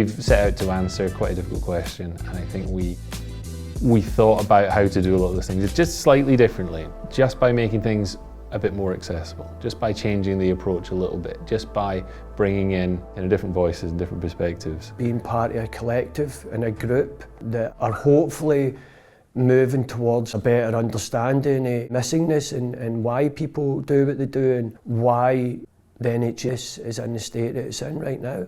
we've set out to answer quite a difficult question, and I think we thought about how to do a lot of those things just slightly differently, just by making things a bit more accessible, just by changing the approach a little bit, just by bringing in different voices and different perspectives. Being part of a collective and a group that are hopefully moving towards a better understanding of missingness and why people do what they do and why the NHS is in the state that it's in right now.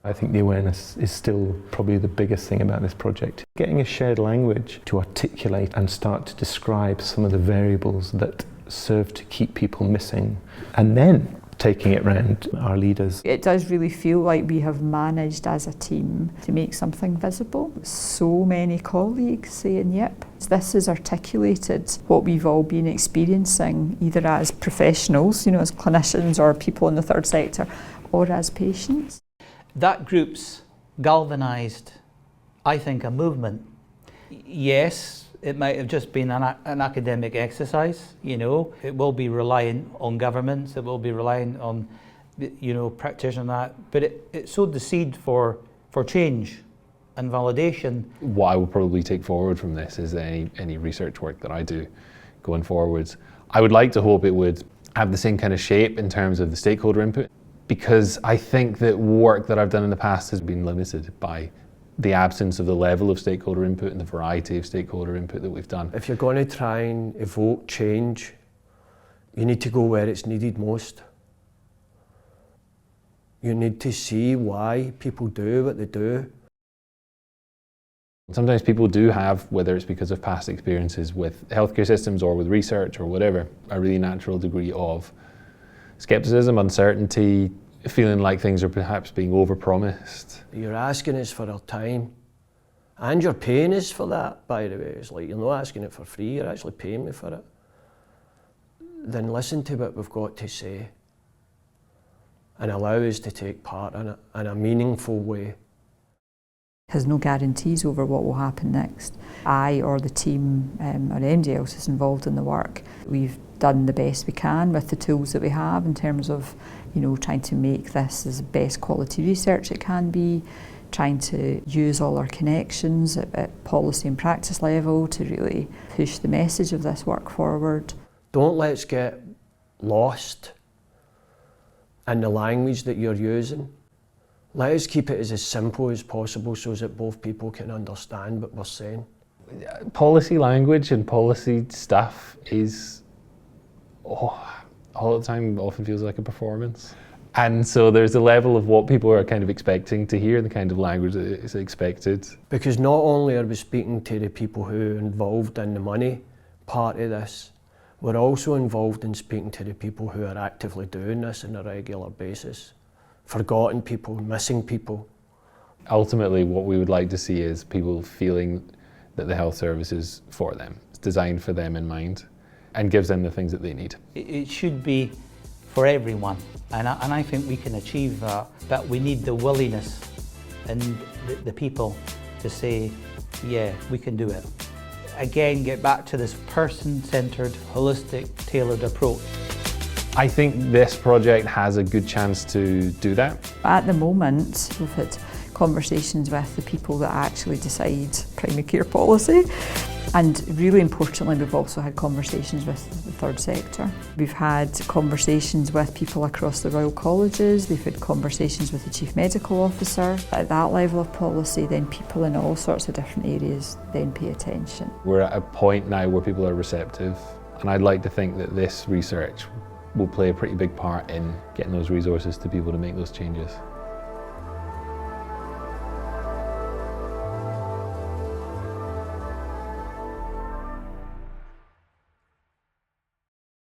I think the awareness is still probably the biggest thing about this project. Getting a shared language to articulate and start to describe some of the variables that serve to keep people missing, and then taking it round our leaders. It does really feel like we have managed as a team to make something visible. So many colleagues saying, yep, this has articulated what we've all been experiencing, either as professionals, as clinicians or people in the third sector, or as patients. That group's galvanised, I think, a movement. Yes, it might have just been an academic exercise, It will be reliant on governments, it will be reliant on, practitioners, but it sowed the seed for change and validation. What I will probably take forward from this is any research work that I do going forwards. I would like to hope it would have the same kind of shape in terms of the stakeholder input, because I think that work that I've done in the past has been limited by the absence of the level of stakeholder input and the variety of stakeholder input that we've done. If you're going to try and evoke change, you need to go where it's needed most. You need to see why people do what they do. Sometimes people do have, whether it's because of past experiences with healthcare systems or with research or whatever, a really natural degree of skepticism, uncertainty, feeling like things are perhaps being overpromised. You're asking us for our time, and you're paying us for that, by the way. It's like you're not asking it for free, you're actually paying me for it. Then listen to what we've got to say and allow us to take part in it in a meaningful way. Has no guarantees over what will happen next. I or the team or anybody else is involved in the work, we've done the best we can with the tools that we have in terms of trying to make this as best quality research it can be, trying to use all our connections at policy and practice level to really push the message of this work forward. Don't let's get lost in the language that you're using. Let us keep it as simple as possible so that both people can understand what we're saying. Policy language and policy stuff is, all the time often feels like a performance. And so there's a level of what people are kind of expecting to hear, the kind of language that is expected. Because not only are we speaking to the people who are involved in the money part of this, we're also involved in speaking to the people who are actively doing this on a regular basis. Forgotten people, missing people. Ultimately, what we would like to see is people feeling that the health service is for them. It's designed for them in mind and gives them the things that they need. It should be for everyone, and I think we can achieve that, but we need the willingness and the people to say, yeah, we can do it. Again, get back to this person-centred, holistic, tailored approach. I think this project has a good chance to do that. At the moment, we've had conversations with the people that actually decide primary care policy. And really importantly, we've also had conversations with the third sector. We've had conversations with people across the Royal Colleges, we've had conversations with the Chief Medical Officer. At that level of policy, then people in all sorts of different areas then pay attention. We're at a point now where people are receptive, and I'd like to think that this research will play a pretty big part in getting those resources to people to make those changes.